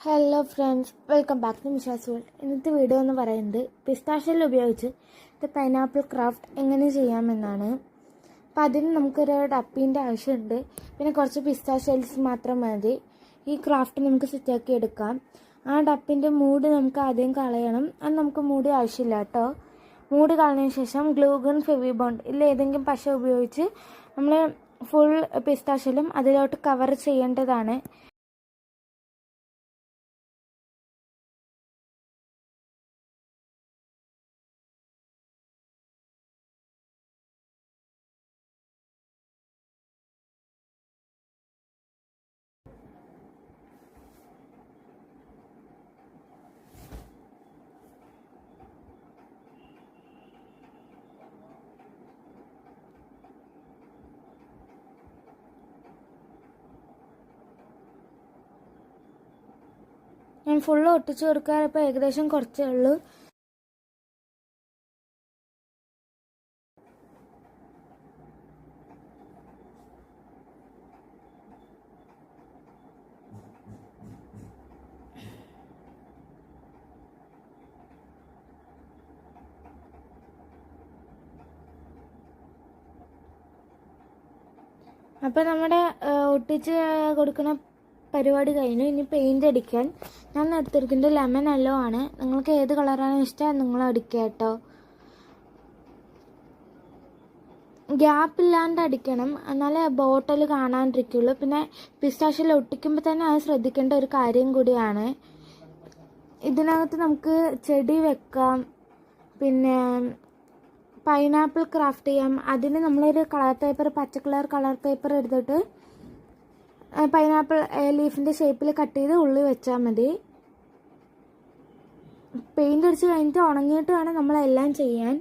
Hello friends, welcome back to Misha's world. ഇന്നത്തെ video എന്ന് പറയുന്നത് പിസ്താഷ്യൽ ഉപയോഗിച്ച് പൈനാപ്പിൾ ക്രാഫ്റ്റ് എങ്ങനെ ചെയ്യാമെന്നാണ്. അപ്പോൾ അതിന് നമുക്കൊരു ഡപ്പിൻ്റെ ആവശ്യമുണ്ട്. പിന്നെ കുറച്ച് പിസ്താഷ്യൽസ് മാത്രം മതി. ഈ ക്രാഫ്റ്റ് നമുക്ക് സെറ്റാക്കി എടുക്കാം. ആ ഡപ്പിൻ്റെ മൂട് നമുക്ക് ആദ്യം കളയണം. അത് നമുക്ക് മൂടി ആവശ്യമില്ല കേട്ടോ. മൂട് കളഞ്ഞതിന് ശേഷം ഗ്ലൂഗൺ, ഫെവിബോണ്ട് ഇല്ല ഏതെങ്കിലും പശ ഉപയോഗിച്ച് നമ്മൾ ഫുൾ പിസ്താഷ്യലും അതിലോട്ട് കവർ ചെയ്യേണ്ടതാണ്. ഞാൻ ഫുള്ള് ഒട്ടിച്ചു കൊടുക്കാറ്. ഇപ്പോൾ ഏകദേശം കുറച്ചേ ഉള്ളൂ. അപ്പോൾ നമ്മുടെ ഒട്ടിച്ച് കൊടുക്കുന്ന പരിപാടി കഴിഞ്ഞു. ഇനി പെയിൻ്റ് അടിക്കാൻ ഞാൻ എടുത്തിരിക്കുന്നത് ലെമൺ യെല്ലോ ആണ്. നിങ്ങൾക്ക് ഏത് കളറാണ് ഇഷ്ടം നിങ്ങൾ അടിക്കുക കേട്ടോ. ഗ്യാപ്പില്ലാണ്ട് അടിക്കണം, എന്നാലേ ബോട്ടിൽ കാണാണ്ടിരിക്കുള്ളൂ. പിന്നെ പിസ്താഷ്യൽ ഒട്ടിക്കുമ്പോൾ തന്നെ അത് ശ്രദ്ധിക്കേണ്ട ഒരു കാര്യം കൂടിയാണ്. ഇതിനകത്ത് നമുക്ക് ചെടി വെക്കാം, പിന്നെ പൈനാപ്പിൾ ക്രാഫ്റ്റ് ചെയ്യാം. അതിന് നമ്മളൊരു കളർ പേപ്പർ, പച്ച കളർ പേപ്പർ എടുത്തിട്ട് പൈനാപ്പിൾ ലീഫിൻ്റെ ഷേപ്പിൽ കട്ട് ചെയ്ത് ഉള്ളിൽ വെച്ചാൽ മതി. പെയിൻ്റ് അടിച്ച് കഴിഞ്ഞിട്ട് ഉണങ്ങിയിട്ട് വേണം നമ്മളെല്ലാം ചെയ്യാൻ.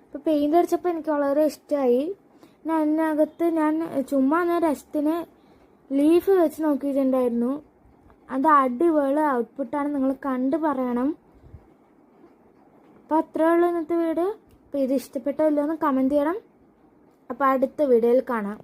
ഇപ്പോൾ പെയിൻ്റ് അടിച്ചപ്പോൾ എനിക്ക് വളരെ ഇഷ്ടമായി. പിന്നെ അതിനകത്ത് ഞാൻ ചുമ്മാ രസത്തിന് ലീഫ് വെച്ച് നോക്കിയിട്ടുണ്ടായിരുന്നു. അത് അടിപൊളി ഔട്ട്പുട്ടാണ്, നിങ്ങൾ കണ്ടു പറയണം. അപ്പോൾ അത്രേ ഉള്ളൂ ഇന്നത്തെ വീഡിയോ. അപ്പോൾ ഇത് ഇഷ്ടപ്പെട്ടോ ഇല്ലയോ എന്ന് കമൻറ്റ് ചെയ്യണം. അപ്പോൾ അടുത്ത വീഡിയോയിൽ കാണാം.